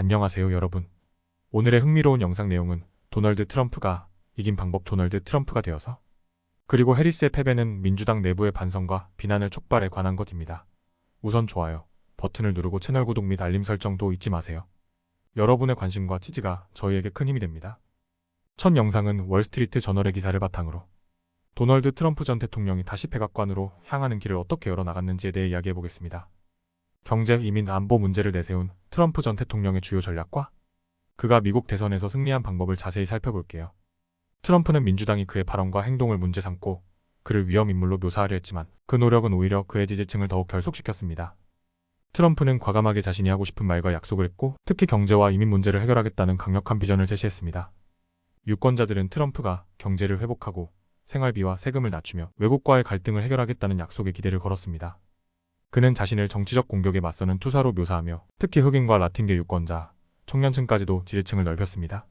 안녕하세요 여러분. 오늘의 흥미로운 영상 내용은 도널드 트럼프가 이긴 방법 도널드 트럼프가 되어서 그리고 해리스의 패배는 민주당 내부의 반성과 비난을 촉발해 관한 것입니다. 우선 좋아요 버튼을 누르고 채널 구독 및 알림 설정도 잊지 마세요. 여러분의 관심과 지지가 저희에게 큰 힘이 됩니다. 첫 영상은 월스트리트 저널의 기사를 바탕으로 도널드 트럼프 전 대통령이 다시 백악관으로 향하는 길을 어떻게 열어나갔는지에 대해 이야기해보겠습니다. 경제, 이민, 안보 문제를 내세운 트럼프 전 대통령의 주요 전략과 그가 미국 대선에서 승리한 방법을 자세히 살펴볼게요. 트럼프는 민주당이 그의 발언과 행동을 문제 삼고 그를 위험인물로 묘사하려 했지만 그 노력은 오히려 그의 지지층을 더욱 결속시켰습니다. 트럼프는 과감하게 자신이 하고 싶은 말과 약속을 했고 특히 경제와 이민 문제를 해결하겠다는 강력한 비전을 제시했습니다. 유권자들은 트럼프가 경제를 회복하고 생활비와 세금을 낮추며 외국과의 갈등을 해결하겠다는 약속에 기대를 걸었습니다. 그는 자신을 정치적 공격에 맞서는 투사로 묘사하며 특히 흑인과 라틴계 유권자, 청년층까지도 지지층을 넓혔습니다.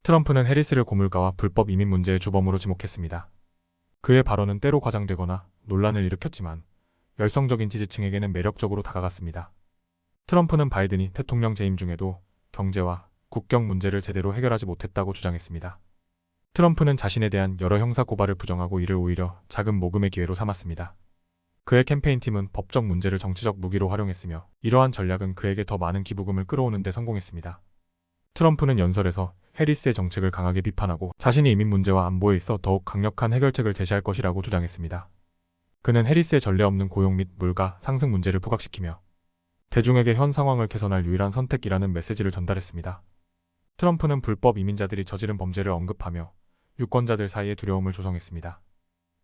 트럼프는 해리스를 고물가와 불법 이민 문제의 주범으로 지목했습니다. 그의 발언은 때로 과장되거나 논란을 일으켰지만 열성적인 지지층에게는 매력적으로 다가갔습니다. 트럼프는 바이든이 대통령 재임 중에도 경제와 국경 문제를 제대로 해결하지 못했다고 주장했습니다. 트럼프는 자신에 대한 여러 형사 고발을 부정하고 이를 오히려 자금 모금의 기회로 삼았습니다. 그의 캠페인팀은 법적 문제를 정치적 무기로 활용했으며 이러한 전략은 그에게 더 많은 기부금을 끌어오는 데 성공했습니다. 트럼프는 연설에서 해리스의 정책을 강하게 비판하고 자신이 이민 문제와 안보에 있어 더욱 강력한 해결책을 제시할 것이라고 주장했습니다. 그는 해리스의 전례 없는 고용 및 물가 상승 문제를 부각시키며 대중에게 현 상황을 개선할 유일한 선택이라는 메시지를 전달했습니다. 트럼프는 불법 이민자들이 저지른 범죄를 언급하며 유권자들 사이에 두려움을 조성했습니다.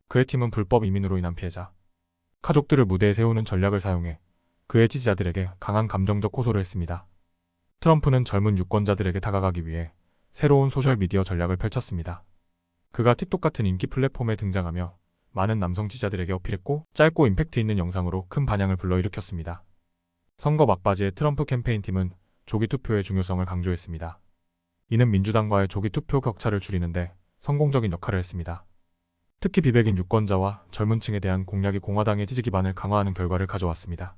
그의 팀은 불법 이민으로 인한 피해자, 가족들을 무대에 세우는 전략을 사용해 그의 지지자들에게 강한 감정적 호소를 했습니다. 트럼프는 젊은 유권자들에게 다가가기 위해 새로운 소셜미디어 전략을 펼쳤습니다. 그가 틱톡 같은 인기 플랫폼에 등장하며 많은 남성 지지자들에게 어필했고 짧고 임팩트 있는 영상으로 큰 반향을 불러일으켰습니다. 선거 막바지에 트럼프 캠페인팀은 조기 투표의 중요성을 강조했습니다. 이는 민주당과의 조기 투표 격차를 줄이는데 성공적인 역할을 했습니다. 특히 비백인 유권자와 젊은 층에 대한 공약이 공화당의 지지 기반을 강화하는 결과를 가져왔습니다.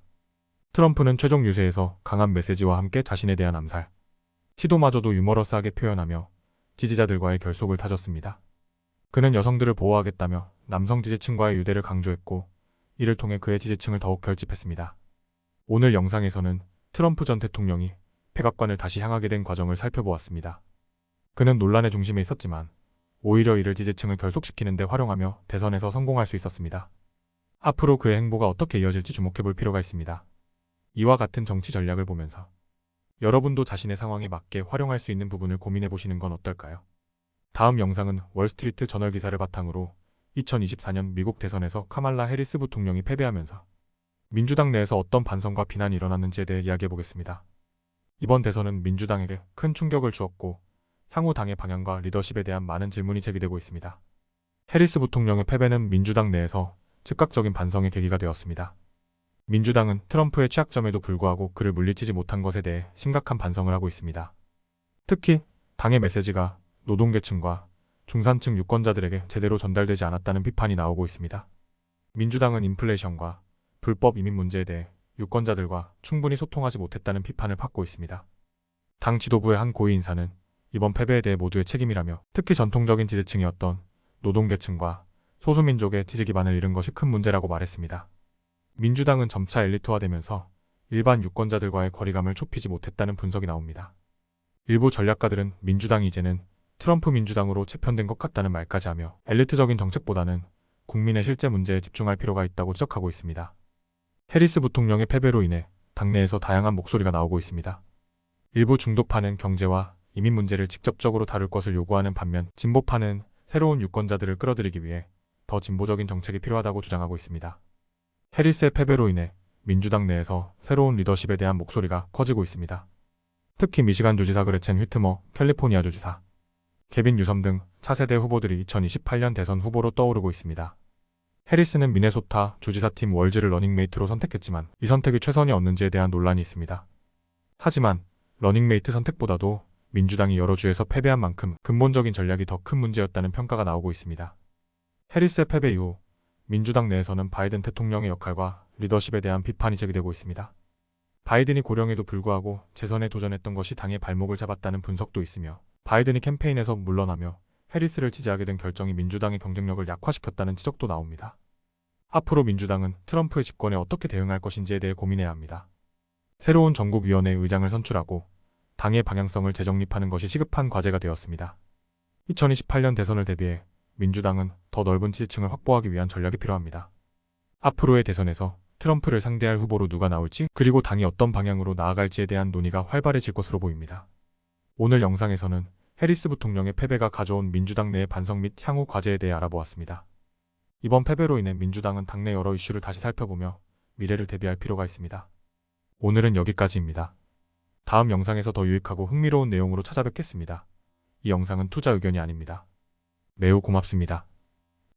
트럼프는 최종 유세에서 강한 메시지와 함께 자신에 대한 암살 시도마저도 유머러스하게 표현하며 지지자들과의 결속을 다졌습니다. 그는 여성들을 보호하겠다며 남성 지지층과의 유대를 강조했고 이를 통해 그의 지지층을 더욱 결집했습니다. 오늘 영상에서는 트럼프 전 대통령이 백악관을 다시 향하게 된 과정을 살펴보았습니다. 그는 논란의 중심에 있었지만 오히려 이를 지지층을 결속시키는 데 활용하며 대선에서 성공할 수 있었습니다. 앞으로 그의 행보가 어떻게 이어질지 주목해볼 필요가 있습니다. 이와 같은 정치 전략을 보면서 여러분도 자신의 상황에 맞게 활용할 수 있는 부분을 고민해보시는 건 어떨까요? 다음 영상은 월스트리트 저널 기사를 바탕으로 2024년 미국 대선에서 카말라 해리스 부통령이 패배하면서 민주당 내에서 어떤 반성과 비난이 일어났는지에 대해 이야기해보겠습니다. 이번 대선은 민주당에게 큰 충격을 주었고 향후 당의 방향과 리더십에 대한 많은 질문이 제기되고 있습니다. 해리스 부통령의 패배는 민주당 내에서 즉각적인 반성의 계기가 되었습니다. 민주당은 트럼프의 취약점에도 불구하고 그를 물리치지 못한 것에 대해 심각한 반성을 하고 있습니다. 특히 당의 메시지가 노동계층과 중산층 유권자들에게 제대로 전달되지 않았다는 비판이 나오고 있습니다. 민주당은 인플레이션과 불법 이민 문제에 대해 유권자들과 충분히 소통하지 못했다는 비판을 받고 있습니다. 당 지도부의 한 고위 인사는 이번 패배에 대해 모두의 책임이라며 특히 전통적인 지지층이었던 노동계층과 소수민족의 지지 기반을 잃은 것이 큰 문제라고 말했습니다. 민주당은 점차 엘리트화되면서 일반 유권자들과의 거리감을 좁히지 못했다는 분석이 나옵니다. 일부 전략가들은 민주당이 이제는 트럼프 민주당으로 재편된 것 같다는 말까지 하며 엘리트적인 정책보다는 국민의 실제 문제에 집중할 필요가 있다고 지적하고 있습니다. 해리스 부통령의 패배로 인해 당내에서 다양한 목소리가 나오고 있습니다. 일부 중도파는 경제와 이민 문제를 직접적으로 다룰 것을 요구하는 반면 진보파는 새로운 유권자들을 끌어들이기 위해 더 진보적인 정책이 필요하다고 주장하고 있습니다. 해리스의 패배로 인해 민주당 내에서 새로운 리더십에 대한 목소리가 커지고 있습니다. 특히 미시간 주지사 그레첸 휘트머, 캘리포니아 주지사 개빈 뉴섬 등 차세대 후보들이 2028년 대선 후보로 떠오르고 있습니다. 해리스는 미네소타 주지사팀 월즈를 러닝메이트로 선택했지만 이 선택이 최선이었는지에 대한 논란이 있습니다. 하지만 러닝메이트 선택보다도 민주당이 여러 주에서 패배한 만큼 근본적인 전략이 더 큰 문제였다는 평가가 나오고 있습니다. 해리스의 패배 이후 민주당 내에서는 바이든 대통령의 역할과 리더십에 대한 비판이 제기되고 있습니다. 바이든이 고령에도 불구하고 재선에 도전했던 것이 당의 발목을 잡았다는 분석도 있으며, 바이든이 캠페인에서 물러나며 해리스를 지지하게 된 결정이 민주당의 경쟁력을 약화시켰다는 지적도 나옵니다. 앞으로 민주당은 트럼프의 집권에 어떻게 대응할 것인지에 대해 고민해야 합니다. 새로운 전국위원회 의장을 선출하고 당의 방향성을 재정립하는 것이 시급한 과제가 되었습니다. 2028년 대선을 대비해 민주당은 더 넓은 지지층을 확보하기 위한 전략이 필요합니다. 앞으로의 대선에서 트럼프를 상대할 후보로 누가 나올지, 그리고 당이 어떤 방향으로 나아갈지에 대한 논의가 활발해질 것으로 보입니다. 오늘 영상에서는 해리스 부통령의 패배가 가져온 민주당 내의 반성 및 향후 과제에 대해 알아보았습니다. 이번 패배로 인해 민주당은 당내 여러 이슈를 다시 살펴보며 미래를 대비할 필요가 있습니다. 오늘은 여기까지입니다. 다음 영상에서 더 유익하고 흥미로운 내용으로 찾아뵙겠습니다. 이 영상은 투자 의견이 아닙니다. 매우 고맙습니다.